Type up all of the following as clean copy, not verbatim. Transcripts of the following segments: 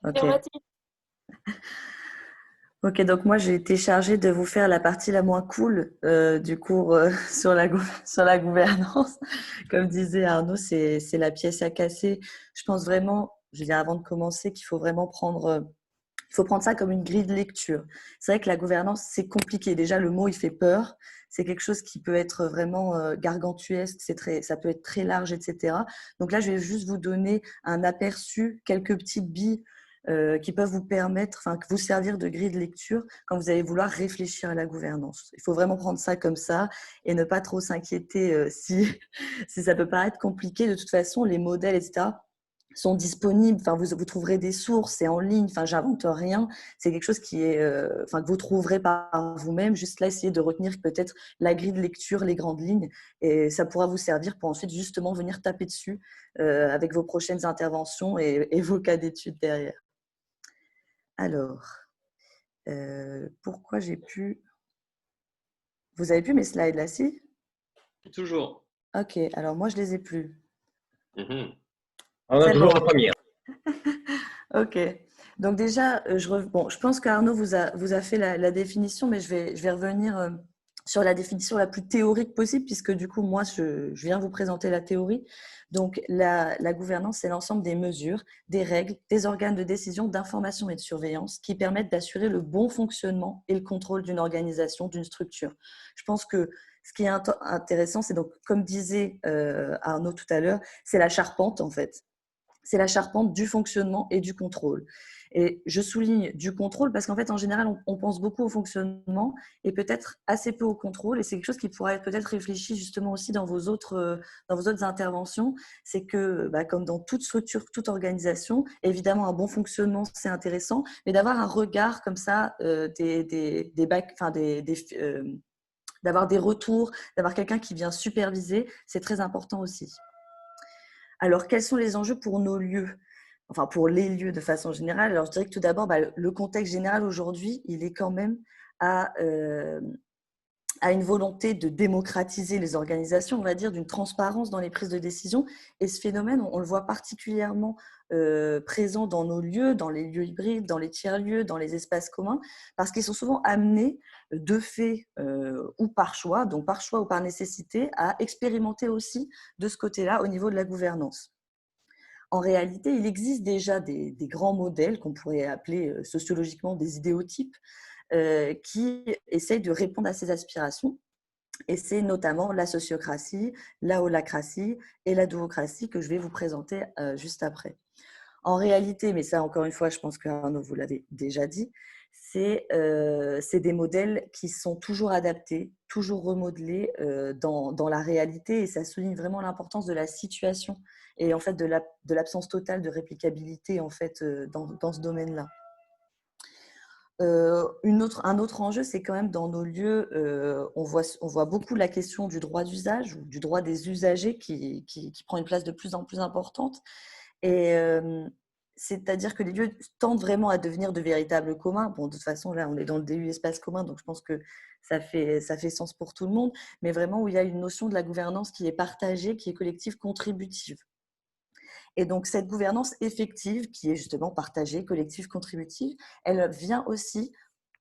Ok. Affirmatif. Ok, donc moi j'ai été chargée de vous faire la partie la moins cool du cours sur sur la gouvernance. Comme disait Arnaud, c'est la pièce à casser. Je pense vraiment, je veux dire avant de commencer, qu'il faut vraiment il faut prendre ça comme une grille de lecture. C'est vrai que la gouvernance, c'est compliqué. Déjà, le mot, il fait peur. C'est quelque chose qui peut être vraiment gargantuesque, ça peut être très large, etc. Donc là, je vais juste vous donner un aperçu, quelques petites billes qui peuvent vous permettre, enfin, vous servir de grille de lecture quand vous allez vouloir réfléchir à la gouvernance. Il faut vraiment prendre ça comme ça et ne pas trop s'inquiéter si ça peut paraître compliqué. De toute façon, les modèles, etc., sont disponibles. Enfin, vous trouverez des sources, c'est en ligne. Enfin, j'invente rien. C'est quelque chose qui est, enfin, que vous trouverez par vous-même. Juste là, essayez de retenir peut-être la grille de lecture, les grandes lignes, et ça pourra vous servir pour ensuite justement venir taper dessus avec vos prochaines interventions et vos cas d'études derrière. Alors, pourquoi j'ai pu... Vous avez pu mes slides là, si? Toujours. Ok, alors moi, je les ai plus. Mhm. On a C'est bon. toujours la première. Ok. Donc déjà, bon, je pense qu'Arnaud vous a fait la définition, mais je vais revenir sur la définition la plus théorique possible, puisque du coup, moi, je viens vous présenter la théorie. Donc, la gouvernance, c'est l'ensemble des mesures, des règles, des organes de décision, d'information et de surveillance qui permettent d'assurer le bon fonctionnement et le contrôle d'une organisation, d'une structure. Je pense que ce qui est intéressant, c'est donc, comme disait Arnaud tout à l'heure, c'est la charpente, en fait. C'est la charpente du fonctionnement et du contrôle. Et je souligne du contrôle parce qu'en fait, en général, on pense beaucoup au fonctionnement et peut-être assez peu au contrôle. Et c'est quelque chose qui pourrait être peut-être réfléchi justement aussi dans vos autres interventions. C'est que, bah, comme dans toute structure, toute organisation, évidemment, un bon fonctionnement, c'est intéressant, mais d'avoir un regard comme ça, d'avoir des retours, d'avoir quelqu'un qui vient superviser, c'est très important aussi. Alors, quels sont les enjeux pour nos lieux? Enfin, pour les lieux de façon générale. Alors, je dirais que tout d'abord, bah, le contexte général aujourd'hui, il est quand même à, euh, à une volonté de démocratiser les organisations, on va dire, d'une transparence dans les prises de décision. Et ce phénomène, on le voit particulièrement présent dans nos lieux, dans les lieux hybrides, dans les tiers-lieux, dans les espaces communs, parce qu'ils sont souvent amenés de fait ou par choix, donc par choix ou par nécessité, à expérimenter aussi de ce côté-là au niveau de la gouvernance. En réalité, il existe déjà des grands modèles qu'on pourrait appeler sociologiquement des idéotypes qui essayent de répondre à ces aspirations. Et c'est notamment la sociocratie, la holacratie et la duocratie que je vais vous présenter juste après. En réalité, mais ça encore une fois, je pense que Arnaud vous l'avez déjà dit, c'est des modèles qui sont toujours adaptés, toujours remodelés dans la réalité, et ça souligne vraiment l'importance de la situation et en fait de l'absence totale de réplicabilité en fait dans ce domaine-là. Un autre enjeu, c'est quand même dans nos lieux, on voit beaucoup la question du droit d'usage ou du droit des usagers qui prend une place de plus en plus importante. Et c'est-à-dire que les lieux tendent vraiment à devenir de véritables communs. Bon, de toute façon, là, on est dans le DU espace commun, donc je pense que ça fait sens pour tout le monde, mais vraiment où il y a une notion de la gouvernance qui est partagée, qui est collective, contributive. Et donc, cette gouvernance effective, qui est justement partagée, collective, contributive, elle vient aussi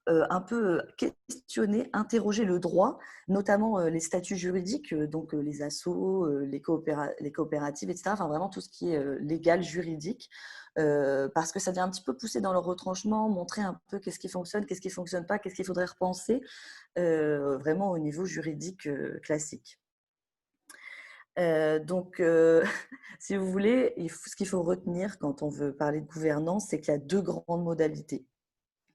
un peu questionner, interroger le droit, notamment les statuts juridiques, donc les assos, les coopératives, etc. Enfin, vraiment tout ce qui est légal, juridique, parce que ça vient un petit peu pousser dans leur retranchement, montrer un peu qu'est-ce qui fonctionne, qu'est-ce qui ne fonctionne pas, qu'est-ce qu'il faudrait repenser, vraiment au niveau juridique classique. Donc, si vous voulez, ce qu'il faut retenir quand on veut parler de gouvernance, c'est qu'il y a deux grandes modalités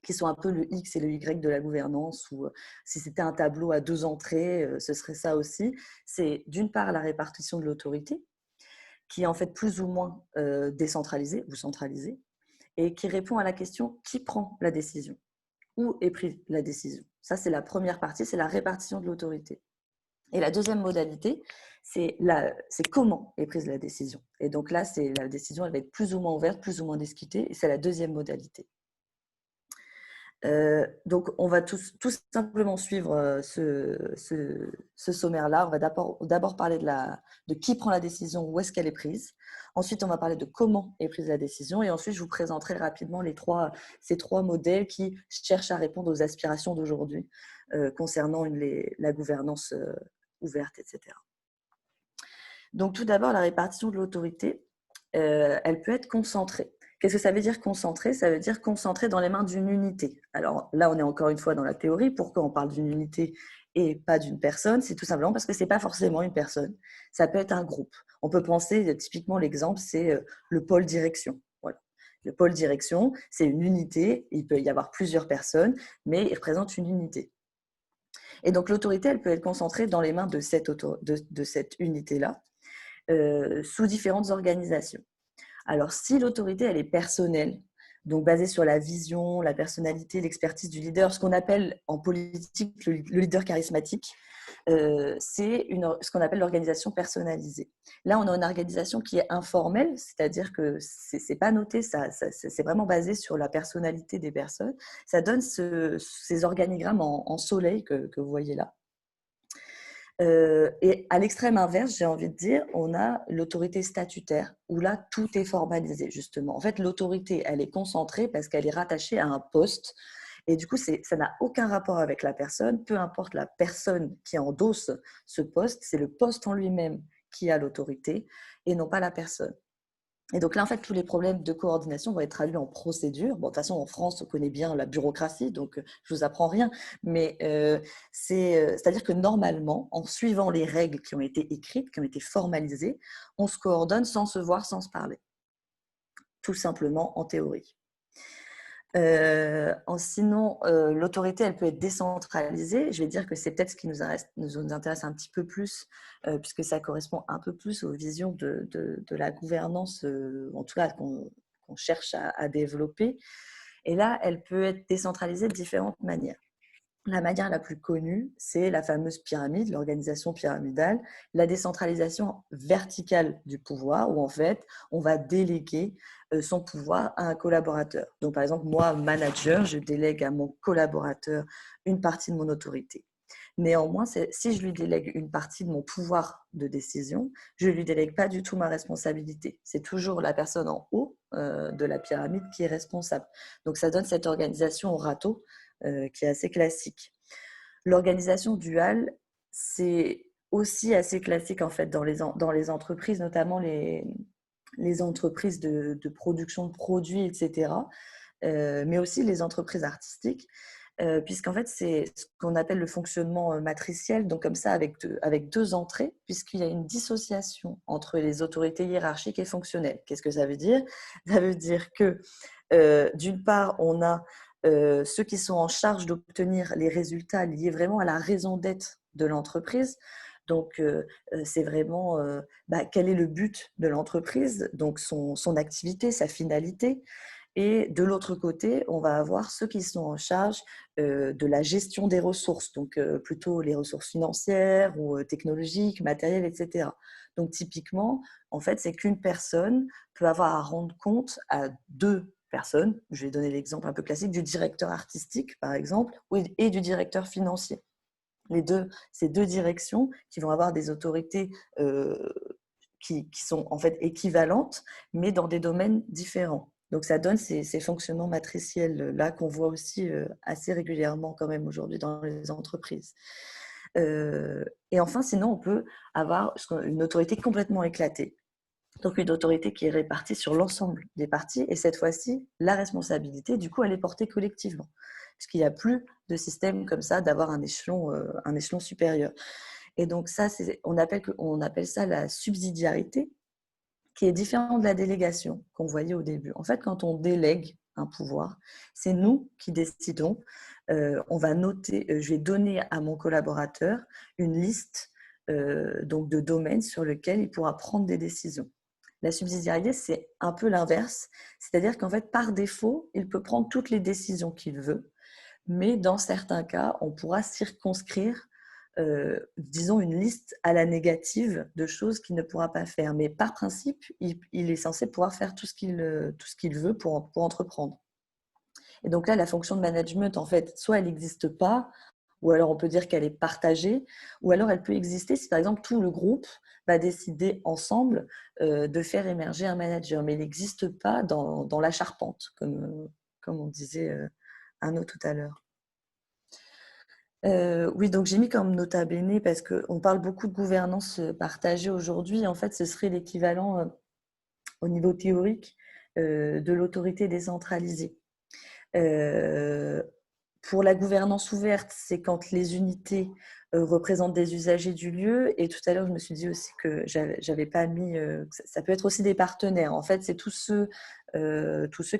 qui sont un peu le X et le Y de la gouvernance, ou si c'était un tableau à deux entrées, ce serait ça aussi. C'est d'une part la répartition de l'autorité, qui est en fait plus ou moins décentralisée ou centralisée, et qui répond à la question qui prend la décision, où est prise la décision. Ça, c'est la première partie, c'est la répartition de l'autorité. Et la deuxième modalité, c'est comment est prise la décision. Et donc là, la décision, elle va être plus ou moins ouverte, plus ou moins discutée, et c'est la deuxième modalité. Donc, on va tout simplement suivre ce sommaire-là. On va d'abord parler de qui prend la décision, où est-ce qu'elle est prise. Ensuite, on va parler de comment est prise la décision. Et ensuite, je vous présenterai rapidement ces trois modèles qui cherchent à répondre aux aspirations d'aujourd'hui concernant la gouvernance ouverte, etc. Donc, tout d'abord, la répartition de l'autorité, elle peut être concentrée. Qu'est-ce que ça veut dire concentré? Ça veut dire concentré dans les mains d'une unité. Alors là, on est encore une fois dans la théorie. Pourquoi on parle d'une unité et pas d'une personne? C'est tout simplement parce que ce n'est pas forcément une personne. Ça peut être un groupe. On peut penser, typiquement, l'exemple, c'est le pôle direction. Voilà. Le pôle direction, c'est une unité. Il peut y avoir plusieurs personnes, mais il représente une unité. Et donc, l'autorité, elle peut être concentrée dans les mains de cette unité-là, sous différentes organisations. Alors, si l'autorité, elle est personnelle, donc basée sur la vision, la personnalité, l'expertise du leader, ce qu'on appelle en politique le leader charismatique, c'est ce qu'on appelle l'organisation personnalisée. Là, on a une organisation qui est informelle, c'est-à-dire que ce n'est pas noté, c'est vraiment basé sur la personnalité des personnes. Ça donne ces organigrammes en soleil que vous voyez là. Et à l'extrême inverse, j'ai envie de dire, on a l'autorité statutaire, où là, tout est formalisé, justement. En fait, l'autorité, elle est concentrée parce qu'elle est rattachée à un poste. Et du coup, ça n'a aucun rapport avec la personne. Peu importe la personne qui endosse ce poste, c'est le poste en lui-même qui a l'autorité et non pas la personne. Et donc là, en fait, tous les problèmes de coordination vont être traduits en procédure. Bon, de toute façon, en France, on connaît bien la bureaucratie, donc je vous apprends rien. Mais c'est-à-dire que normalement, en suivant les règles qui ont été écrites, qui ont été formalisées, on se coordonne sans se voir, sans se parler. Tout simplement en théorie. Sinon, l'autorité, elle peut être décentralisée. Je vais dire que c'est peut-être ce qui nous intéresse un petit peu plus, puisque ça correspond un peu plus aux visions de la gouvernance, en tout cas qu'on cherche à développer. Et là, elle peut être décentralisée de différentes manières. La manière la plus connue, c'est la fameuse pyramide, l'organisation pyramidale, la décentralisation verticale du pouvoir, où en fait, on va déléguer son pouvoir à un collaborateur. Donc, par exemple, moi, manager, je délègue à mon collaborateur une partie de mon autorité. Néanmoins, si je lui délègue une partie de mon pouvoir de décision, je ne lui délègue pas du tout ma responsabilité. C'est toujours la personne en haut de la pyramide qui est responsable. Donc, ça donne cette organisation au râteau qui est assez classique. L'organisation duale, c'est aussi assez classique en fait dans les entreprises, notamment les entreprises de production de produits, etc., mais aussi les entreprises artistiques, puisqu'en fait, c'est ce qu'on appelle le fonctionnement matriciel, donc comme ça, avec deux entrées, puisqu'il y a une dissociation entre les autorités hiérarchiques et fonctionnelles. Qu'est-ce que ça veut dire? Ça veut dire que, d'une part, on a ceux qui sont en charge d'obtenir les résultats liés vraiment à la raison d'être de l'entreprise. Donc, c'est vraiment quel est le but de l'entreprise, donc son activité, sa finalité. Et de l'autre côté, on va avoir ceux qui sont en charge de la gestion des ressources, donc plutôt les ressources financières ou technologiques, matérielles, etc. Donc typiquement, en fait, c'est qu'une personne peut avoir à rendre compte à deux personnes. Je vais donner l'exemple un peu classique du directeur artistique, par exemple, et du directeur financier. Ces deux directions qui vont avoir des autorités qui sont en fait équivalentes, mais dans des domaines différents. Donc, ça donne ces fonctionnements matriciels-là qu'on voit aussi assez régulièrement quand même aujourd'hui dans les entreprises. Et enfin, sinon, on peut avoir une autorité complètement éclatée. Donc, une autorité qui est répartie sur l'ensemble des parties. Et cette fois-ci, la responsabilité, du coup, elle est portée collectivement. Puisqu'il n'y a plus de système comme ça d'avoir un échelon supérieur. Et donc, ça, on appelle ça la subsidiarité, qui est différent de la délégation qu'on voyait au début. En fait, quand on délègue un pouvoir, c'est nous qui décidons. On va noter, je vais donner à mon collaborateur une liste donc de domaines sur lesquels il pourra prendre des décisions. La subsidiarité, c'est un peu l'inverse, c'est-à-dire qu'en fait, par défaut, il peut prendre toutes les décisions qu'il veut, mais dans certains cas, on pourra circonscrire disons, une liste à la négative de choses qu'il ne pourra pas faire. Mais par principe, il est censé pouvoir faire tout ce qu'il veut pour entreprendre. Et donc là, la fonction de management, en fait, soit elle n'existe pas, ou alors on peut dire qu'elle est partagée, ou alors elle peut exister si, par exemple, tout le groupe va décider ensemble de faire émerger un manager. Mais il n'existe pas dans la charpente, comme on disait Arnaud tout à l'heure. Oui, donc j'ai mis comme nota bene parce qu'on parle beaucoup de gouvernance partagée aujourd'hui. En fait, ce serait l'équivalent au niveau théorique de l'autorité décentralisée. Pour la gouvernance ouverte, c'est quand les unités représentent des usagers du lieu. Et tout à l'heure, je me suis dit aussi que j'avais pas mis. Ça peut être aussi des partenaires. En fait, c'est tous ceux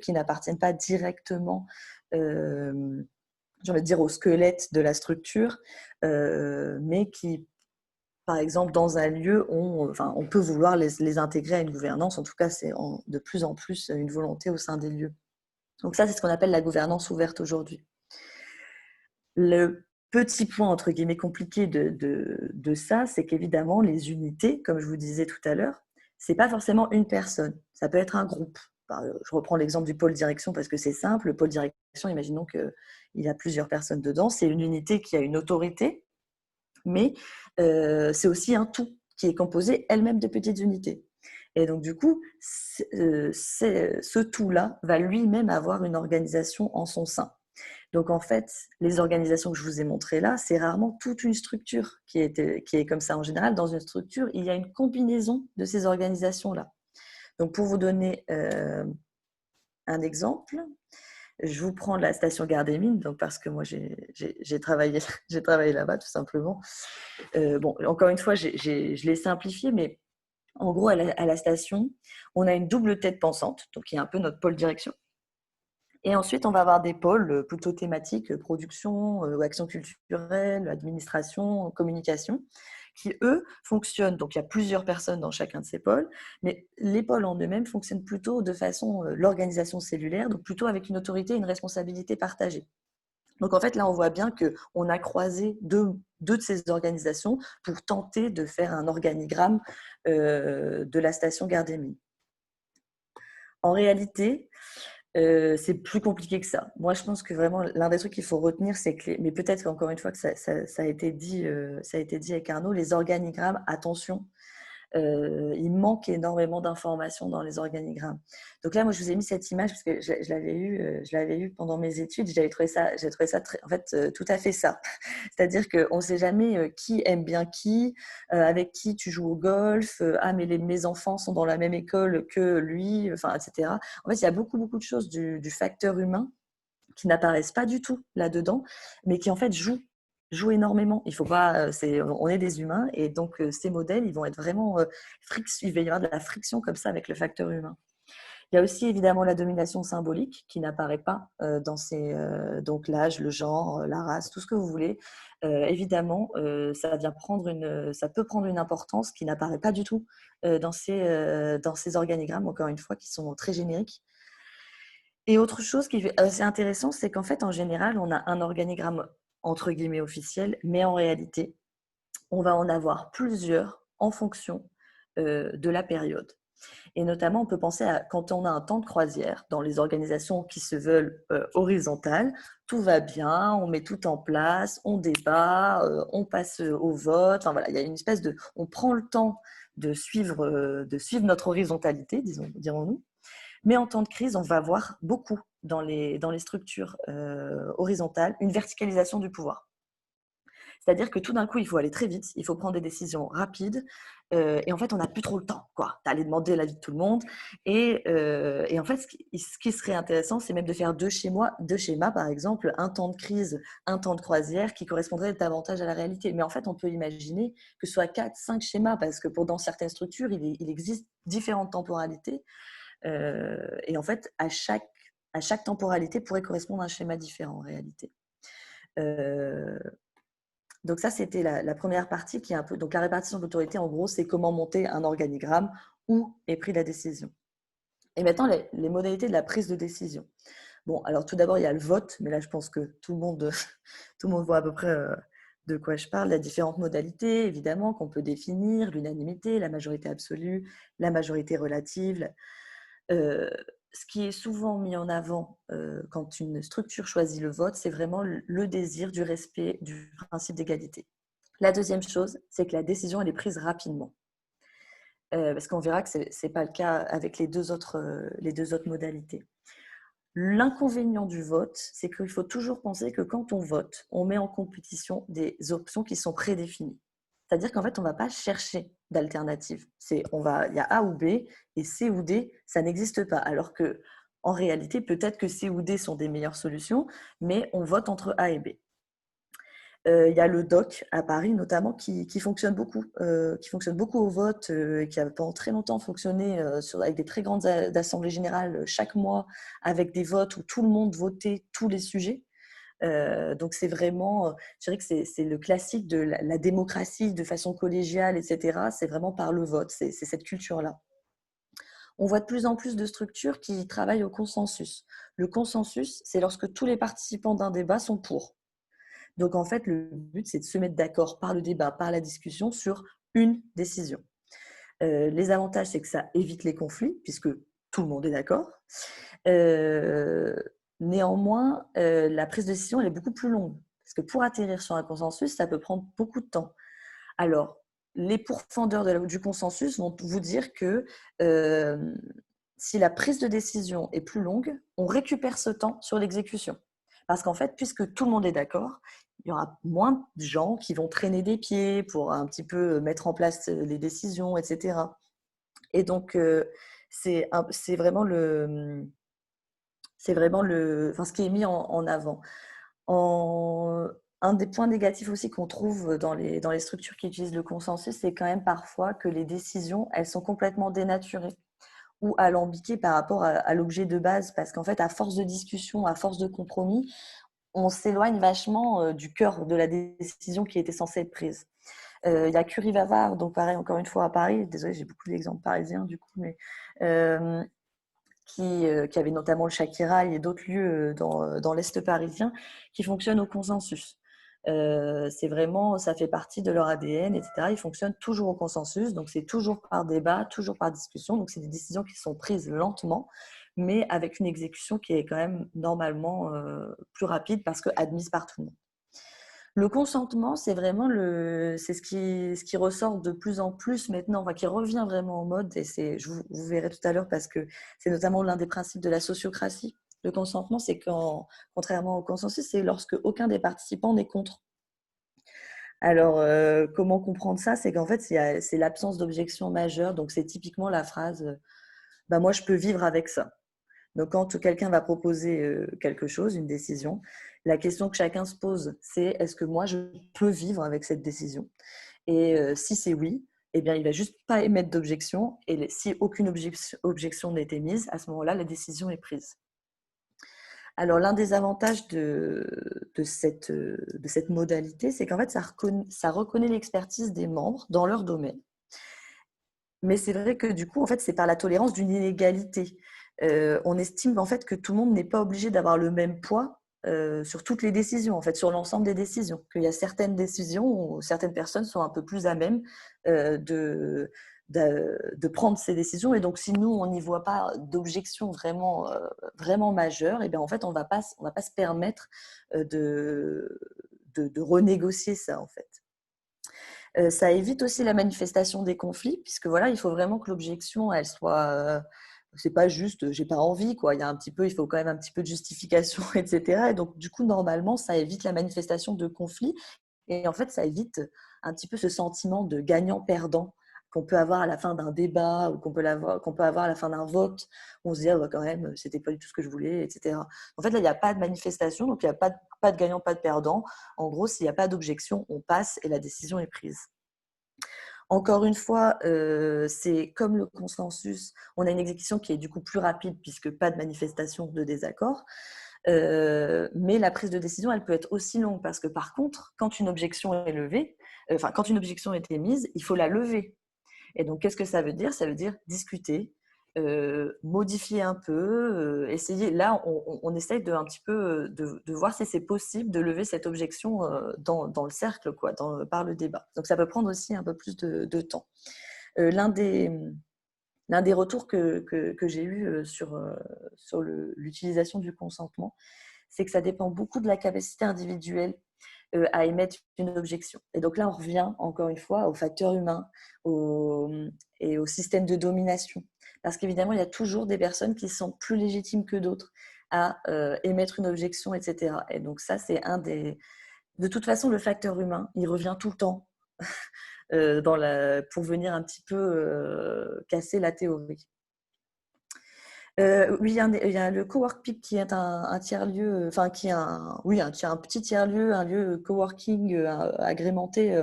qui n'appartiennent pas directement, j'ai envie de dire, au squelette de la structure, mais qui, par exemple, dans un lieu, on peut vouloir les intégrer à une gouvernance. En tout cas, c'est de plus en plus une volonté au sein des lieux. Donc ça, c'est ce qu'on appelle la gouvernance ouverte aujourd'hui. Le petit point, entre guillemets, compliqué de ça, c'est qu'évidemment, les unités, comme je vous disais tout à l'heure, ce n'est pas forcément une personne. Ça peut être un groupe. Je reprends l'exemple du pôle direction parce que c'est simple. Le pôle direction, imaginons qu'il y a plusieurs personnes dedans. C'est une unité qui a une autorité, mais c'est aussi un tout qui est composé elle-même de petites unités. Et donc, du coup, ce tout-là va lui-même avoir une organisation en son sein. Donc, en fait, les organisations que je vous ai montrées là, c'est rarement toute une structure qui est comme ça. En général, dans une structure, il y a une combinaison de ces organisations-là. Donc, pour vous donner un exemple, je vous prends la station Gare des Mines, donc parce que moi, j'ai travaillé là-bas, tout simplement. Bon, encore une fois, je l'ai simplifié, mais en gros, à la station, on a une double tête pensante, donc qui est un peu notre pôle direction. Et ensuite, on va avoir des pôles plutôt thématiques, production, action culturelle, administration, communication, qui, eux, fonctionnent. Donc, il y a plusieurs personnes dans chacun de ces pôles, mais les pôles en eux-mêmes fonctionnent plutôt de façon, l'organisation cellulaire, donc plutôt avec une autorité et une responsabilité partagée. Donc, en fait, là, on voit bien qu'on a croisé deux de ces organisations pour tenter de faire un organigramme de la station Gare des Mines. En réalité, c'est plus compliqué que ça. Moi, je pense que vraiment, l'un des trucs qu'il faut retenir, c'est que, mais peut-être qu'encore une fois, que ça a été dit avec Arnaud, les organigrammes, attention, il manque énormément d'informations dans les organigrammes. Donc là, moi, je vous ai mis cette image parce que je l'avais eu pendant mes études. J'ai trouvé ça très, en fait, tout à fait ça. C'est-à-dire qu'on ne sait jamais qui aime bien qui, avec qui tu joues au golf. Ah, mais mes enfants sont dans la même école que lui, enfin, etc. En fait, il y a beaucoup, beaucoup de choses du facteur humain qui n'apparaissent pas du tout là-dedans, mais qui en fait jouent énormément. Il faut pas, on est des humains et donc ces modèles, ils vont être vraiment il va y avoir de la friction comme ça avec le facteur humain. Il y a aussi évidemment la domination symbolique qui n'apparaît pas dans ces donc l'âge, le genre, la race, tout ce que vous voulez. Évidemment, ça peut prendre une importance qui n'apparaît pas du tout dans ces organigrammes, encore une fois, qui sont très génériques. Et autre chose qui est assez intéressant, c'est qu'en fait, en général, on a un organigramme entre guillemets officiel, mais en réalité, on va en avoir plusieurs en fonction de la période. Et notamment, on peut penser à quand on a un temps de croisière dans les organisations qui se veulent horizontales, tout va bien, on met tout en place, on débat, on passe au vote. Enfin, voilà, il y a une espèce de, on prend le temps de suivre notre horizontalité, dirons-nous. Mais en temps de crise, on va voir beaucoup dans les structures horizontales une verticalisation du pouvoir. C'est-à-dire que tout d'un coup, il faut aller très vite, il faut prendre des décisions rapides, et en fait, on n'a plus trop le temps, quoi, d'aller demander l'avis de tout le monde. Et en fait, ce qui serait intéressant, c'est même de faire deux schémas, par exemple, un temps de crise, un temps de croisière, qui correspondrait davantage à la réalité. Mais en fait, on peut imaginer que ce soit 4, 5 schémas, parce que dans certaines structures, il existe différentes temporalités. Et en fait, à chaque temporalité pourrait correspondre à un schéma différent en réalité. Donc ça, c'était la première partie qui est un peu… Donc la répartition de l'autorité, en gros, c'est comment monter un organigramme où est prise la décision. Et maintenant, les modalités de la prise de décision. Bon, alors tout d'abord, il y a le vote, mais là, je pense que tout le monde voit à peu près de quoi je parle. Il y a différentes modalités, évidemment, qu'on peut définir, l'unanimité, la majorité absolue, la majorité relative. ce qui est souvent mis en avant quand une structure choisit le vote, c'est vraiment le désir du respect du principe d'égalité. La deuxième chose, c'est que la décision, elle est prise rapidement. Parce qu'on verra que ce n'est pas le cas avec les deux autres modalités. L'inconvénient du vote, c'est qu'il faut toujours penser que quand on vote, on met en compétition des options qui sont prédéfinies. C'est-à-dire qu'en fait, on ne va pas chercher d'alternatives. Il y a A ou B, et C ou D, ça n'existe pas. Alors que, en réalité, peut-être que C ou D sont des meilleures solutions, mais on vote entre A et B. Il y a le DOC à Paris notamment qui fonctionne beaucoup au vote, qui a pendant très longtemps fonctionné avec des très grandes assemblées générales chaque mois, avec des votes où tout le monde votait tous les sujets. Donc c'est vraiment, je dirais que c'est le classique de la démocratie de façon collégiale, etc. C'est vraiment par le vote, c'est cette culture-là. On voit de plus en plus de structures qui travaillent au consensus. Le consensus, c'est lorsque tous les participants d'un débat sont pour. Donc, en fait, le but, c'est de se mettre d'accord par le débat, par la discussion, sur une décision. Les avantages, c'est que ça évite les conflits, puisque tout le monde est d'accord. Néanmoins, la prise de décision, elle est beaucoup plus longue, parce que pour atterrir sur un consensus, ça peut prendre beaucoup de temps. Alors, les pourfendeurs du consensus vont vous dire que si la prise de décision est plus longue, on récupère ce temps sur l'exécution. Parce qu'en fait, puisque tout le monde est d'accord, il y aura moins de gens qui vont traîner des pieds pour un petit peu mettre en place les décisions, etc. Et donc, c'est vraiment ce qui est mis en avant. Un des points négatifs aussi qu'on trouve dans les structures qui utilisent le consensus, c'est quand même parfois que les décisions, elles sont complètement dénaturées ou alambiquées par rapport à l'objet de base, parce qu'en fait, à force de discussion, à force de compromis, on s'éloigne vachement du cœur de la décision qui était censée être prise. Il y a Curie-Vavard, donc pareil, encore une fois à Paris, désolée, j'ai beaucoup d'exemples parisiens du coup, mais qui avait notamment le Shakira et d'autres lieux dans l'Est parisien qui fonctionnent au consensus. C'est vraiment, ça fait partie de leur ADN, etc. Ils fonctionnent toujours au consensus, donc c'est toujours par débat, toujours par discussion. Donc c'est des décisions qui sont prises lentement, mais avec une exécution qui est quand même normalement plus rapide parce que admise par tout le monde. Le consentement, c'est vraiment ce qui ressort de plus en plus maintenant, enfin, qui revient vraiment en mode, et vous verrez tout à l'heure parce que c'est notamment l'un des principes de la sociocratie. Le consentement, c'est contrairement au consensus, c'est lorsque aucun des participants n'est contre. Alors, comment comprendre ça? C'est qu'en fait, c'est l'absence d'objection majeure. Donc, c'est typiquement la phrase bah, moi, je peux vivre avec ça. Donc, quand quelqu'un va proposer quelque chose, une décision, la question que chacun se pose, c'est est-ce que moi, je peux vivre avec cette décision? Et si c'est oui, eh bien, il ne va juste pas émettre d'objection. Et si aucune objection n'est émise, à ce moment-là, la décision est prise. Alors, l'un des avantages de cette modalité, c'est qu'en fait, ça reconnaît l'expertise des membres dans leur domaine. Mais c'est vrai que du coup, en fait, c'est par la tolérance d'une inégalité. On estime en fait que tout le monde n'est pas obligé d'avoir le même poids sur toutes les décisions, en fait, sur l'ensemble des décisions. Qu'il y a certaines décisions où certaines personnes sont un peu plus à même de prendre ces décisions. Et donc, si nous, on n'y voit pas d'objection vraiment majeure, et bien en fait, on va pas se permettre de renégocier ça, en fait. Ça évite aussi la manifestation des conflits, puisque voilà, il faut vraiment que l'objection, elle soit. C'est pas juste, j'ai pas envie, quoi. Il faut quand même un petit peu de justification, etc. Et donc, du coup, normalement, ça évite la manifestation de conflits. Et en fait, ça évite un petit peu ce sentiment de gagnant-perdant qu'on peut avoir à la fin d'un débat ou qu'on peut avoir à la fin d'un vote. On se dit, ah, bah, quand même, c'était pas du tout ce que je voulais, etc. En fait, là, il n'y a pas de manifestation, donc il n'y a pas de gagnant, pas de perdant. En gros, s'il n'y a pas d'objection, on passe et la décision est prise. Encore une fois, c'est comme le consensus, on a une exécution qui est du coup plus rapide puisque pas de manifestation de désaccord. Mais la prise de décision, elle peut être aussi longue parce que par contre, quand une objection est levée, quand une objection est émise, il faut la lever. Et donc, qu'est-ce que ça veut dire? Ça veut dire discuter, modifier un peu, essayer. Là, on essaye un petit peu de voir si c'est possible de lever cette objection dans le cercle, quoi, par le débat. Donc, ça peut prendre aussi un peu plus de temps. L'un des l'un des retours que j'ai eu sur l'utilisation du consentement, c'est que ça dépend beaucoup de la capacité individuelle à émettre une objection. Et donc là, on revient encore une fois au facteur humain et au système de domination. Parce qu'évidemment, il y a toujours des personnes qui sont plus légitimes que d'autres à émettre une objection, etc. Et donc ça, c'est un des... De toute façon, le facteur humain, il revient tout le temps pour venir un petit peu casser la théorie. Oui, il y a le Cowork qui est un tiers-lieu, enfin qui est un petit tiers-lieu, un lieu coworking agrémenté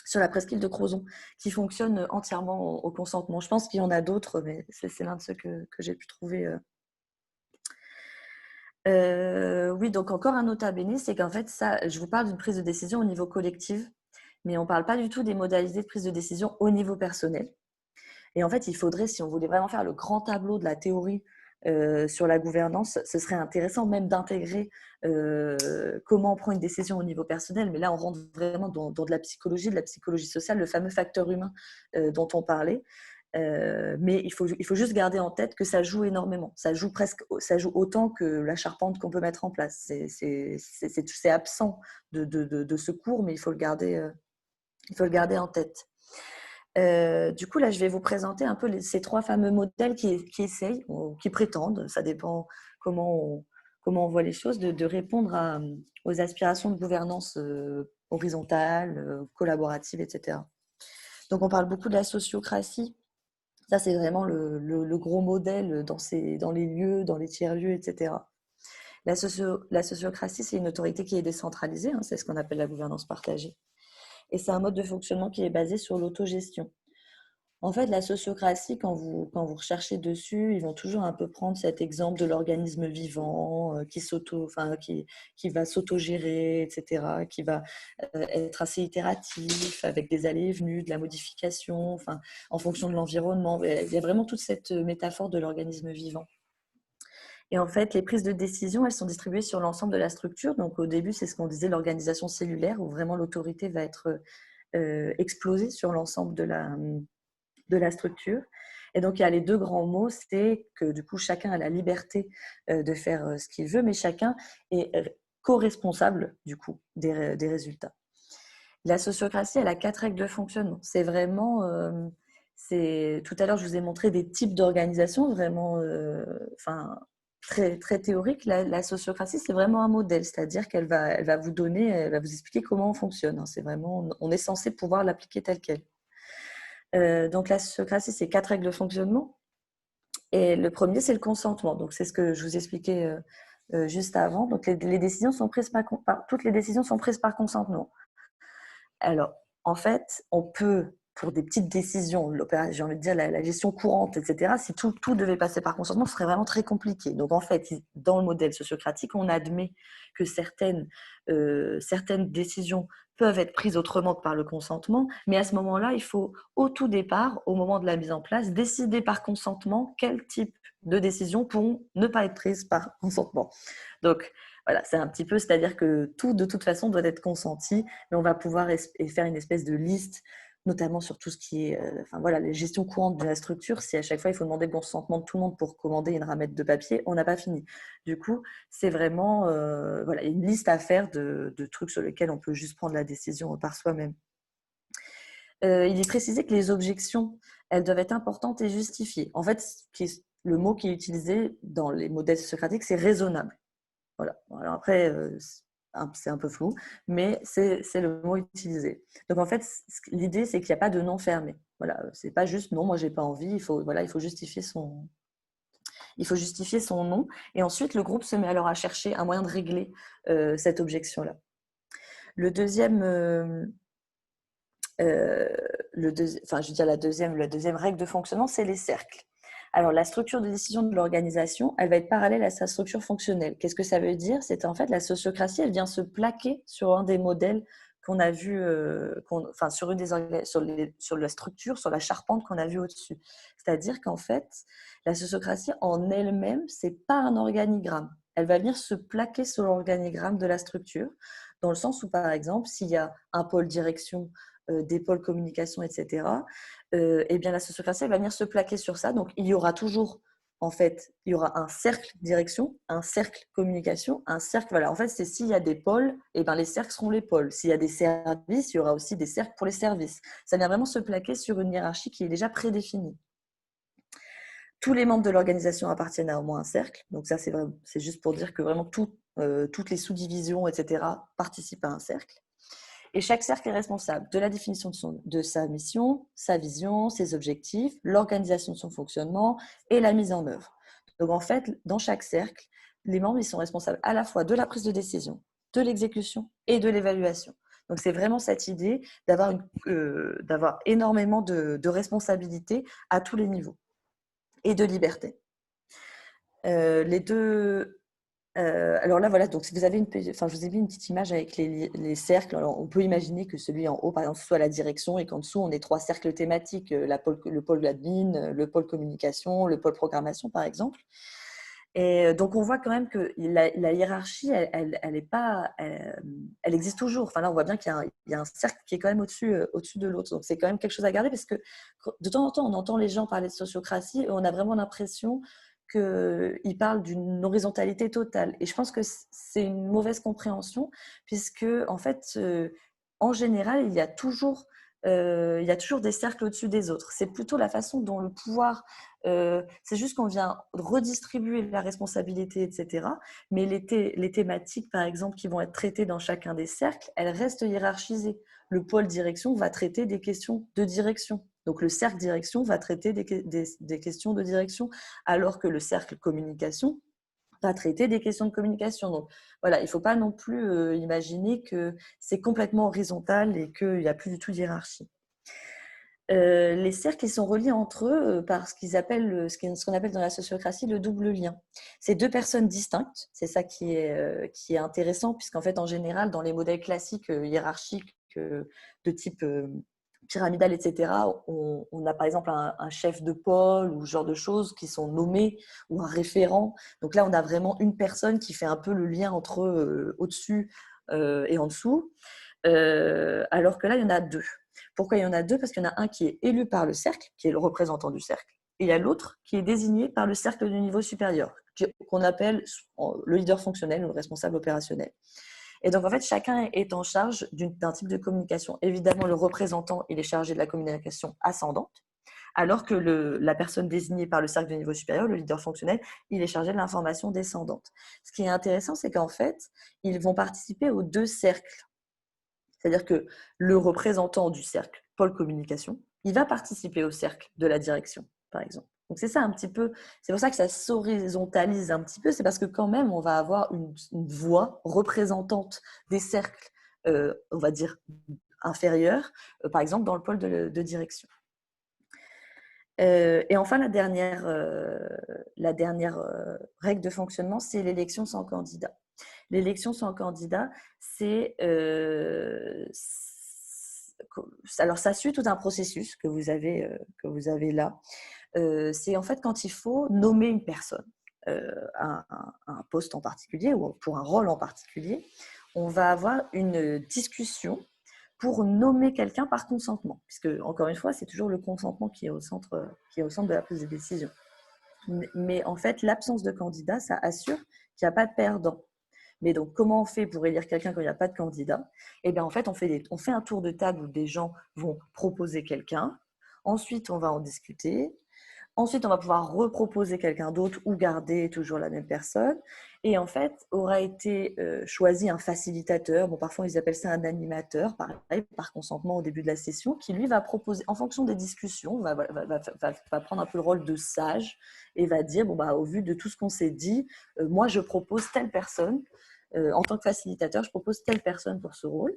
sur la presqu'île de Crozon, qui fonctionne entièrement au consentement. Je pense qu'il y en a d'autres, mais c'est l'un de ceux que j'ai pu trouver. Oui, donc encore un nota bene, c'est qu'en fait, ça, je vous parle d'une prise de décision au niveau collectif, mais on ne parle pas du tout des modalités de prise de décision au niveau personnel. Et en fait, il faudrait, si on voulait vraiment faire le grand tableau de la théorie sur la gouvernance, ce serait intéressant même d'intégrer comment on prend une décision au niveau personnel. Mais là, on rentre vraiment dans de la psychologie sociale, le fameux facteur humain dont on parlait. Mais il faut juste garder en tête que ça joue énormément. Ça joue autant que la charpente qu'on peut mettre en place. C'est absent de ce cours, mais il faut le garder en tête. Du coup, là, je vais vous présenter un peu ces trois fameux modèles qui essayent, ou qui prétendent, ça dépend comment on voit les choses, de répondre aux aspirations de gouvernance horizontale, collaborative, etc. Donc, on parle beaucoup de la sociocratie. Ça, c'est vraiment le gros modèle dans les lieux, dans les tiers-lieux, etc. La sociocratie, c'est une autorité qui est décentralisée, hein, c'est ce qu'on appelle la gouvernance partagée. Et c'est un mode de fonctionnement qui est basé sur l'autogestion. En fait, la sociocratie, quand vous recherchez dessus, ils vont toujours un peu prendre cet exemple de l'organisme vivant qui va s'autogérer, etc., qui va être assez itératif, avec des allées et venues, de la modification, enfin, en fonction de l'environnement. Il y a vraiment toute cette métaphore de l'organisme vivant. Et en fait, les prises de décision, elles sont distribuées sur l'ensemble de la structure. Donc, au début, c'est ce qu'on disait, l'organisation cellulaire, où vraiment l'autorité va être explosée sur l'ensemble de la structure. Et donc, il y a les deux grands mots, c'est que du coup, chacun a la liberté de faire ce qu'il veut, mais chacun est co-responsable du coup des résultats. La sociocratie, elle a 4 règles de fonctionnement. C'est vraiment... tout à l'heure, je vous ai montré des types d'organisation vraiment très, très théoriques. La sociocratie, c'est vraiment un modèle, c'est-à-dire qu'elle va vous expliquer comment on fonctionne. C'est vraiment, on est censé pouvoir l'appliquer telle qu'elle. Donc la sociocratie, c'est 4 règles de fonctionnement. Et le premier, c'est le consentement. Donc c'est ce que je vous expliquais juste avant. Donc les décisions sont prises toutes les décisions sont prises par consentement. Alors, en fait, on peut, pour des petites décisions, j'ai envie de dire la gestion courante, etc., si tout devait passer par consentement, ce serait vraiment très compliqué. Donc, en fait, dans le modèle sociocratique, on admet que certaines décisions peuvent être prises autrement que par le consentement, mais à ce moment-là, il faut, au tout départ, au moment de la mise en place, décider par consentement quel type de décisions pourront ne pas être prises par consentement. Donc, voilà, c'est un petit peu, c'est-à-dire que tout, de toute façon, doit être consenti, mais on va pouvoir faire une espèce de liste, notamment sur tout ce qui est, la gestion courante de la structure. Si à chaque fois, il faut demander le consentement de tout le monde pour commander une ramette de papier, on n'a pas fini. Du coup, c'est vraiment une liste à faire de trucs sur lesquels on peut juste prendre la décision par soi-même. Il est précisé que les objections, elles doivent être importantes et justifiées. En fait, le mot qui est utilisé dans les modèles socratiques, c'est raisonnable. Voilà. Alors après, c'est un peu flou, mais c'est le mot utilisé. Donc en fait, l'idée, c'est qu'il n'y a pas de non fermé. Voilà, c'est pas juste non, moi j'ai pas envie. Il faut justifier son non. Et ensuite, le groupe se met alors à chercher un moyen de régler cette objection-là. La deuxième règle de fonctionnement, c'est les cercles. Alors, la structure de décision de l'organisation, elle va être parallèle à sa structure fonctionnelle. Qu'est-ce que ça veut dire? C'est en fait la sociocratie, elle vient se plaquer sur un des modèles qu'on a vu, sur la structure, sur la charpente qu'on a vue au-dessus. C'est-à-dire qu'en fait, la sociocratie en elle-même, c'est pas un organigramme. Elle va venir se plaquer sur l'organigramme de la structure, dans le sens où, par exemple, s'il y a un pôle direction des pôles communication, etc., eh bien, la sociocratie elle va venir se plaquer sur ça. Donc, il y aura toujours, en fait, il y aura un cercle direction, un cercle communication, un cercle… Voilà, en fait, c'est s'il y a des pôles, eh bien, les cercles seront les pôles. S'il y a des services, il y aura aussi des cercles pour les services. Ça vient vraiment se plaquer sur une hiérarchie qui est déjà prédéfinie. Tous les membres de l'organisation appartiennent à au moins un cercle. Donc ça, c'est juste pour dire que vraiment toutes les sous-divisions, etc., participent à un cercle. Et chaque cercle est responsable de la définition de sa mission, sa vision, ses objectifs, l'organisation de son fonctionnement et la mise en œuvre. Donc en fait, dans chaque cercle, les membres ils sont responsables à la fois de la prise de décision, de l'exécution et de l'évaluation. Donc c'est vraiment cette idée d'avoir énormément de responsabilités à tous les niveaux et de liberté. Alors là, voilà, donc si vous avez je vous ai mis une petite image avec les cercles. Alors, on peut imaginer que celui en haut, par exemple, soit la direction et qu'en dessous, on ait 3 cercles thématiques, le pôle admin, le pôle communication, le pôle programmation, par exemple. Et donc, on voit quand même que la hiérarchie, elle existe toujours. Enfin, là, on voit bien qu'il y a un cercle qui est quand même au-dessus de l'autre. Donc, c'est quand même quelque chose à garder parce que de temps en temps, on entend les gens parler de sociocratie et on a vraiment l'impression qu'ils parlent d'une horizontalité totale. Et je pense que c'est une mauvaise compréhension puisque, en fait, en général, il y a toujours des cercles au-dessus des autres. C'est plutôt la façon dont le pouvoir… c'est juste qu'on vient redistribuer la responsabilité, etc. Mais les thématiques, par exemple, qui vont être traitées dans chacun des cercles, elles restent hiérarchisées. Le pôle direction va traiter des questions de direction. Donc, le cercle direction va traiter des questions de direction, alors que le cercle communication va traiter des questions de communication. Donc, voilà, il ne faut pas non plus imaginer que c'est complètement horizontal et qu'il n'y a plus du tout de hiérarchie. Les cercles ils sont reliés entre eux par ce qu'on appelle dans la sociocratie le double lien. C'est 2 personnes distinctes, c'est ça qui est intéressant, puisqu'en fait, en général, dans les modèles classiques hiérarchiques de type pyramidal, etc., on a par exemple un chef de pôle ou ce genre de choses qui sont nommés, ou un référent. Donc là, on a vraiment une personne qui fait un peu le lien entre au-dessus et en dessous, alors que là, il y en a 2. Pourquoi il y en a 2? Parce qu'il y en a un qui est élu par le cercle, qui est le représentant du cercle, et il y a l'autre qui est désigné par le cercle du niveau supérieur, qu'on appelle le leader fonctionnel ou le responsable opérationnel. Et donc, en fait, chacun est en charge d'un type de communication. Évidemment, le représentant, il est chargé de la communication ascendante, alors que la personne désignée par le cercle de niveau supérieur, le leader fonctionnel, il est chargé de l'information descendante. Ce qui est intéressant, c'est qu'en fait, ils vont participer aux 2 cercles. C'est-à-dire que le représentant du cercle pôle communication, il va participer au cercle de la direction, par exemple. Donc c'est ça un petit peu, c'est pour ça que ça s'horizontalise un petit peu, c'est parce que quand même on va avoir une voix représentante des cercles, on va dire inférieurs, par exemple dans le pôle de direction. Et enfin, la dernière règle de fonctionnement, c'est l'élection sans candidat. L'élection sans candidat, alors ça suit tout un processus que vous avez là. C'est en fait quand il faut nommer une personne à un poste en particulier ou pour un rôle en particulier, on va avoir une discussion pour nommer quelqu'un par consentement, puisque encore une fois, c'est toujours le consentement qui est au centre de la prise de décision. Mais en fait, l'absence de candidat, ça assure qu'il n'y a pas de perdant. Mais donc, comment on fait pour élire quelqu'un quand il n'y a pas de candidat? Eh bien, en fait, on fait un tour de table où des gens vont proposer quelqu'un. Ensuite, on va en discuter. Ensuite, on va pouvoir reproposer quelqu'un d'autre ou garder toujours la même personne. Et en fait, aura été choisi un facilitateur. Bon, parfois, ils appellent ça un animateur, pareil, par consentement au début de la session, qui lui va proposer, en fonction des discussions, va prendre un peu le rôle de sage et va dire, bon, bah, au vu de tout ce qu'on s'est dit, moi, je propose telle personne. En tant que facilitateur, je propose telle personne pour ce rôle.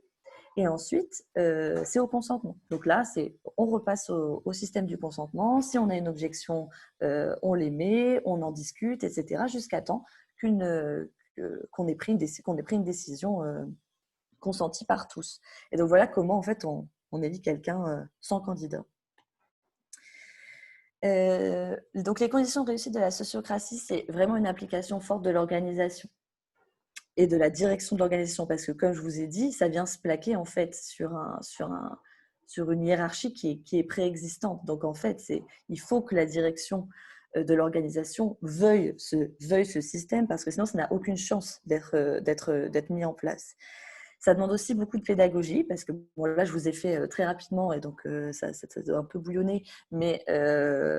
Et ensuite, c'est au consentement. Donc là, on repasse au système du consentement. Si on a une objection, on les met, on en discute, etc. jusqu'à temps qu'on ait pris une décision consentie par tous. Et donc voilà comment en fait on élit quelqu'un sans candidat. Donc les conditions de réussite de la sociocratie, c'est vraiment une application forte de l'organisation et de la direction de l'organisation, parce que comme je vous ai dit, ça vient se plaquer en fait sur sur une hiérarchie qui est préexistante. Donc, en fait, il faut que la direction de l'organisation veuille ce système parce que sinon, ça n'a aucune chance d'être mis en place. Ça demande aussi beaucoup de pédagogie parce que bon, là, je vous ai fait très rapidement et donc ça doit un peu bouillonner, mais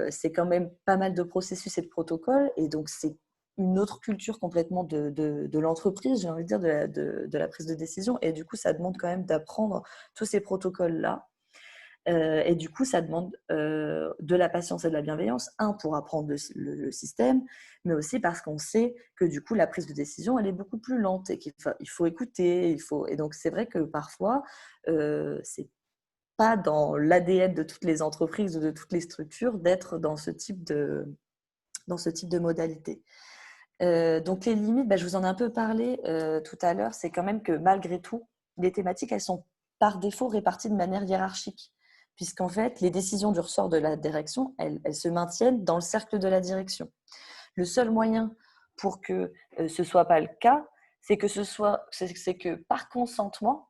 c'est quand même pas mal de processus et de protocoles et donc c'est une autre culture complètement de l'entreprise, j'ai envie de dire, de la prise de décision et du coup, ça demande quand même d'apprendre tous ces protocoles-là. Et du coup, ça demande de la patience et de la bienveillance, pour apprendre le système, mais aussi parce qu'on sait que du coup, la prise de décision, elle est beaucoup plus lente et qu'il faut écouter. Et donc, c'est vrai que parfois, c'est pas dans l'ADN de toutes les entreprises ou de toutes les structures d'être dans ce type de modalité. Donc, les limites, je vous en ai un peu parlé tout à l'heure, c'est quand même que malgré tout, les thématiques, elles sont par défaut réparties de manière hiérarchique puisqu'en fait, les décisions du ressort de la direction, elles se maintiennent dans le cercle de la direction. Le seul moyen pour que ce ne soit pas le cas, c'est que par consentement,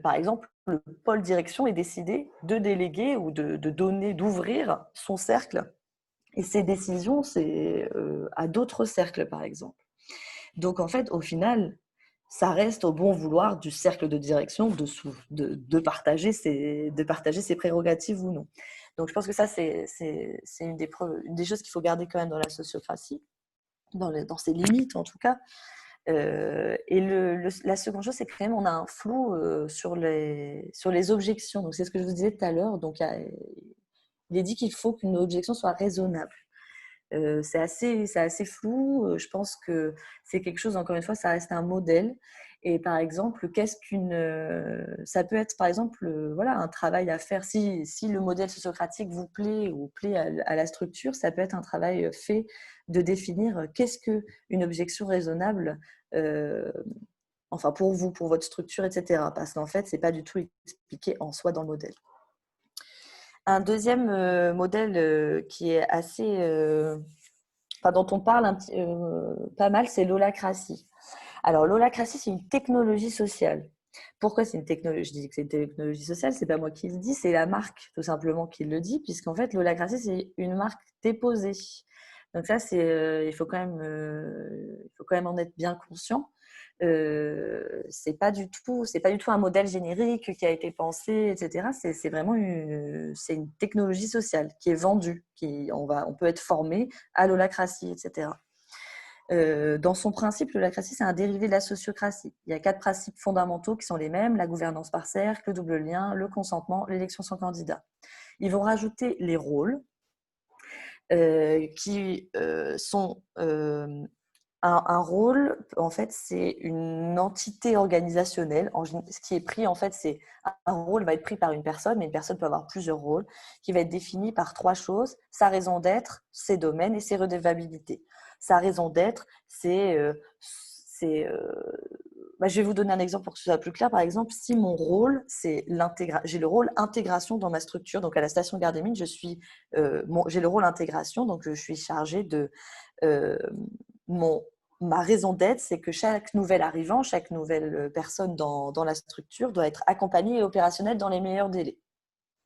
par exemple, le pôle direction est décidé de déléguer ou de donner, d'ouvrir son cercle. Et ces décisions, c'est à d'autres cercles, par exemple. Donc, en fait, au final, ça reste au bon vouloir du cercle de direction de partager ses prérogatives ou non. Donc, je pense que ça, c'est une des choses qu'il faut garder quand même dans la sociocratie, dans ses limites en tout cas. Et la seconde chose, c'est que quand même, on a un flou sur les objections. Donc, c'est ce que je vous disais tout à l'heure. Donc, il est dit qu'il faut qu'une objection soit raisonnable. C'est assez flou. Je pense que c'est quelque chose, encore une fois, ça reste un modèle. Et par exemple, ça peut être, par exemple, voilà, un travail à faire. Si le modèle sociocratique vous plaît ou plaît à la structure, ça peut être un travail fait de définir qu'est-ce qu'une objection raisonnable, enfin pour vous, pour votre structure, etc. Parce qu'en fait, c'est pas du tout expliqué en soi dans le modèle. Un deuxième modèle qui est assez, dont on parle pas mal, c'est l'holacratie. Alors, l'holacratie, c'est une technologie sociale. Pourquoi c'est une technologie? Je dis que c'est une technologie sociale, c'est pas moi qui le dis, c'est la marque tout simplement qui le dit, puisqu'en fait, l'holacratie, c'est une marque déposée. Donc ça, il faut quand même en être bien conscient. C'est pas du tout un modèle générique qui a été pensé, etc. C'est vraiment c'est une technologie sociale qui est vendue, on peut être formé à l'holacratie, etc. Dans son principe, l'holacratie, c'est un dérivé de la sociocratie. Il y a 4 principes fondamentaux qui sont les mêmes: la gouvernance par cercle, le double lien, le consentement, l'élection sans candidat. Ils vont rajouter les rôles qui sont un rôle, en fait, c'est une entité organisationnelle. Ce qui est pris, en fait, c'est un rôle va être pris par une personne, mais une personne peut avoir plusieurs rôles, qui va être défini par 3 choses: sa raison d'être, ses domaines et ses redevabilités. Sa raison d'être, je vais vous donner un exemple pour que ce soit plus clair. Par exemple, si mon rôle, j'ai le rôle intégration dans ma structure. Donc, à la station Gare des Mines, j'ai le rôle intégration. Donc, je suis chargée de ma raison d'être, c'est que chaque nouvel arrivant, chaque nouvelle personne dans la structure doit être accompagnée et opérationnelle dans les meilleurs délais.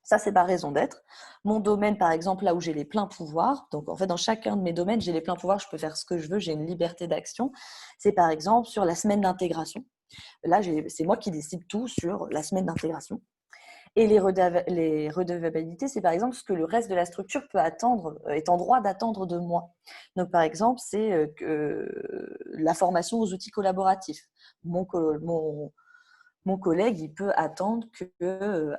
Ça, c'est ma raison d'être. Mon domaine, par exemple, là où j'ai les pleins pouvoirs, donc en fait, dans chacun de mes domaines, j'ai les pleins pouvoirs, je peux faire ce que je veux, j'ai une liberté d'action. C'est par exemple sur la semaine d'intégration. Là, c'est moi qui décide tout sur la semaine d'intégration. Et les redevabilités, c'est par exemple ce que le reste de la structure peut attendre, est en droit d'attendre de moi. Donc, par exemple, c'est la formation aux outils collaboratifs. Mon collègue, il peut attendre que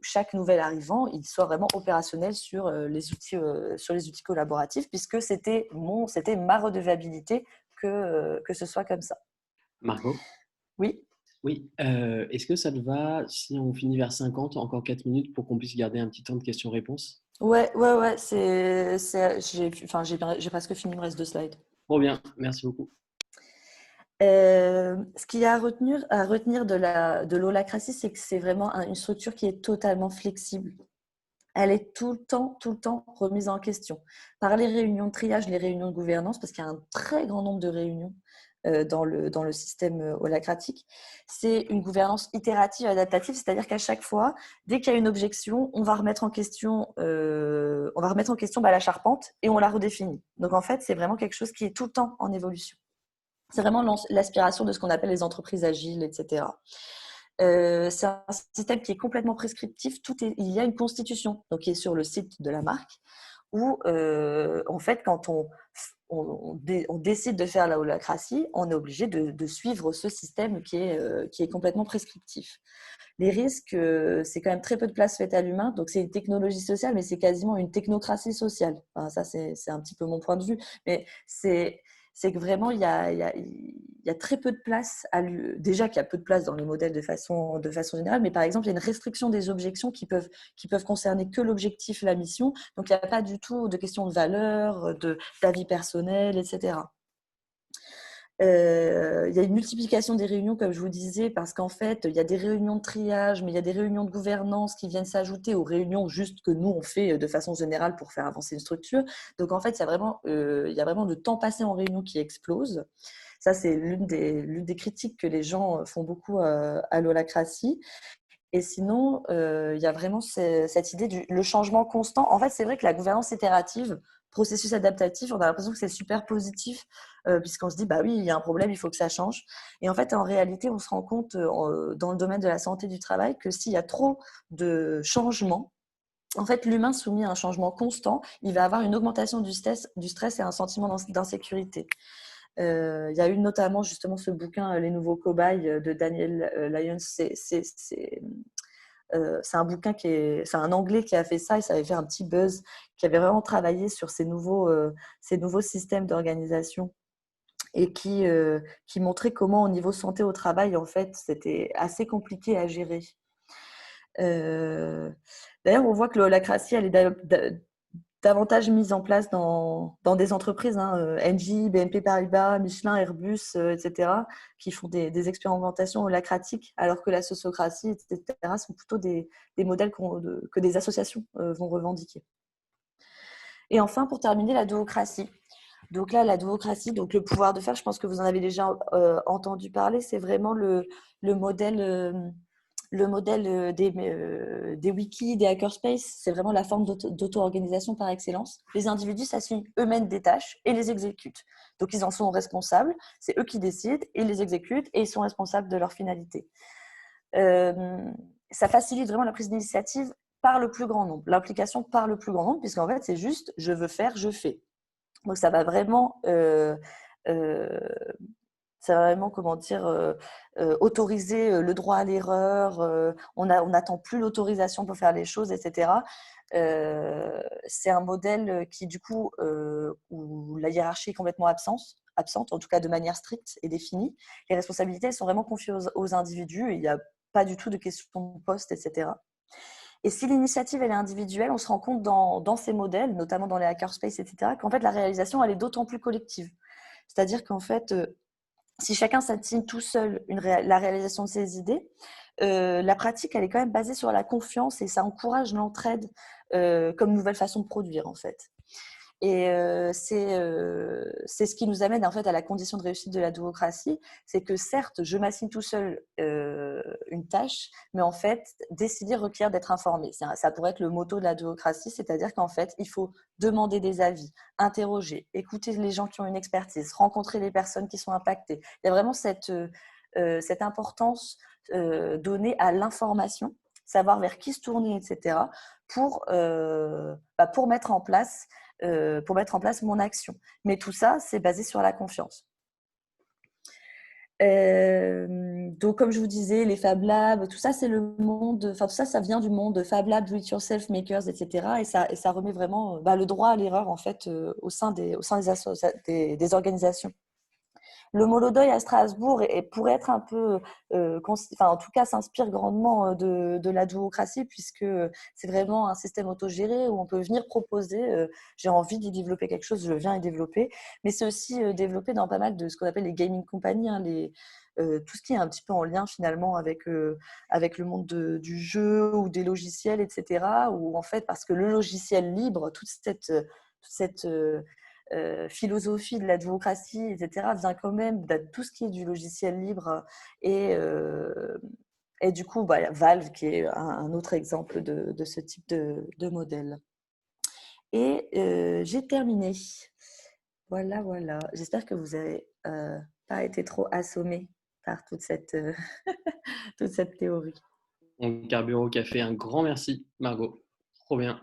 chaque nouvel arrivant, il soit vraiment opérationnel sur les outils collaboratifs, puisque c'était ma redevabilité que ce soit comme ça. Margot? Oui. Oui, est-ce que ça te va si on finit vers 50, encore 4 minutes pour qu'on puisse garder un petit temps de questions-réponses? Ouais, j'ai presque fini, il me reste 2 slides. Trop bien, merci beaucoup. Ce qu'il y a à retenir de l'holacratie, c'est que c'est vraiment une structure qui est totalement flexible. Elle est tout le temps remise en question par les réunions de triage, les réunions de gouvernance, parce qu'il y a un très grand nombre de réunions dans le système holacratique, c'est une gouvernance itérative adaptative, c'est-à-dire qu'à chaque fois, dès qu'il y a une objection, on va remettre en question la charpente et on la redéfinit. Donc en fait, c'est vraiment quelque chose qui est tout le temps en évolution. C'est vraiment l'aspiration de ce qu'on appelle les entreprises agiles, etc. C'est un système qui est complètement prescriptif. Il y a une constitution donc, qui est sur le site de la marque où, en fait, quand on décide de faire la holacratie, on est obligé de suivre ce système qui est complètement prescriptif. Les risques, c'est quand même très peu de place faite à l'humain. Donc, c'est une technologie sociale, mais c'est quasiment une technocratie sociale. Enfin, ça, c'est un petit peu mon point de vue. Mais c'est que vraiment, il y a très peu de place. Déjà qu'il y a peu de place dans les modèles de façon générale, mais par exemple, il y a une restriction des objections qui peuvent concerner que l'objectif, la mission. Donc, il n'y a pas du tout de question de valeur, d'avis personnel, etc. Il y a une multiplication des réunions, comme je vous disais, parce qu'en fait, il y a des réunions de triage, mais il y a des réunions de gouvernance qui viennent s'ajouter aux réunions juste que nous, on fait de façon générale pour faire avancer une structure. Donc, en fait, il y a vraiment le temps passé en réunion qui explose. Ça, c'est l'une des critiques que les gens font beaucoup à l'holacratie. Et sinon, il y a vraiment cette idée du changement constant. En fait, c'est vrai que la gouvernance itérative, processus adaptatif, on a l'impression que c'est super positif, puisqu'on se dit, bah oui, il y a un problème, il faut que ça change. Et en fait, en réalité, on se rend compte dans le domaine de la santé du travail que s'il y a trop de changements, en fait, l'humain soumis à un changement constant, il va avoir une augmentation du stress et un sentiment d'insécurité. Il y a eu notamment justement ce bouquin Les nouveaux cobayes de Daniel Lyons. C'est un bouquin c'est un Anglais qui a fait ça et ça avait fait un petit buzz, qui avait vraiment travaillé sur ces nouveaux systèmes d'organisation et qui montrait comment au niveau santé au travail, en fait, c'était assez compliqué à gérer. D'ailleurs, on voit que l'holacratie, elle est davantage mise en place dans des entreprises, Engie, BNP Paribas, Michelin, Airbus, etc., qui font des expérimentations holacratiques, alors que la sociocratie, etc., sont plutôt des modèles que des associations vont revendiquer. Et enfin, pour terminer, la duocratie. Donc là, la duocratie, donc le pouvoir de faire, je pense que vous en avez déjà entendu parler, c'est vraiment le modèle des wikis, des hackerspaces, c'est vraiment la forme d'auto-organisation par excellence. Les individus s'assignent eux-mêmes des tâches et les exécutent. Donc, ils en sont responsables, c'est eux qui décident, ils les exécutent et ils sont responsables de leur finalité. Ça facilite vraiment la prise d'initiative par le plus grand nombre, l'implication par le plus grand nombre, puisqu'en fait, c'est juste je veux faire, je fais. Donc, ça va vraiment comment dire, autoriser le droit à l'erreur, on n'attend plus l'autorisation pour faire les choses, etc. C'est un modèle qui, du coup, où la hiérarchie est complètement absente, en tout cas de manière stricte et définie. Les responsabilités, elles sont vraiment confiées aux individus et il n'y a pas du tout de question de poste, etc. Et si l'initiative elle est individuelle, on se rend compte dans ces modèles, notamment dans les hackerspaces, etc., qu'en fait, la réalisation, elle est d'autant plus collective. C'est-à-dire qu'en fait, si chacun s'assigne tout seul la réalisation de ses idées, la pratique, elle est quand même basée sur la confiance et ça encourage l'entraide comme nouvelle façon de produire, en fait. Et c'est ce qui nous amène en fait à la condition de réussite de la duocratie, c'est que certes, je m'assigne tout seul une tâche, mais en fait, décider requiert d'être informé. Ça pourrait être le motto de la duocratie, c'est-à-dire qu'en fait, il faut demander des avis, interroger, écouter les gens qui ont une expertise, rencontrer les personnes qui sont impactées. Il y a vraiment cette importance donnée à l'information, savoir vers qui se tourner, etc., pour mettre en place mon action. Mais tout ça, c'est basé sur la confiance. Donc, comme je vous disais, les Fab Labs, tout ça, c'est le monde. Enfin, tout ça, ça vient du monde Fab Labs, Do It Yourself Makers, etc. Et ça remet vraiment le droit à l'erreur en fait au sein des organisations. Le Molodeuil à Strasbourg pourrait être un peu, en tout cas, s'inspire grandement de la duocratie puisque c'est vraiment un système autogéré où on peut venir proposer, j'ai envie d'y développer quelque chose, je viens y développer. Mais c'est aussi développé dans pas mal de ce qu'on appelle les gaming companies, tout ce qui est un petit peu en lien finalement avec le monde du jeu ou des logiciels, etc. Où en fait, parce que le logiciel libre, toute cette philosophie de la démocratie, etc., vient quand même de tout ce qui est du logiciel libre et du coup, Valve, qui est un autre exemple de ce type de modèle. Et j'ai terminé. Voilà, voilà. J'espère que vous n'avez pas été trop assommés par toute cette théorie. On carbure au café. Un grand merci, Margot. Trop bien.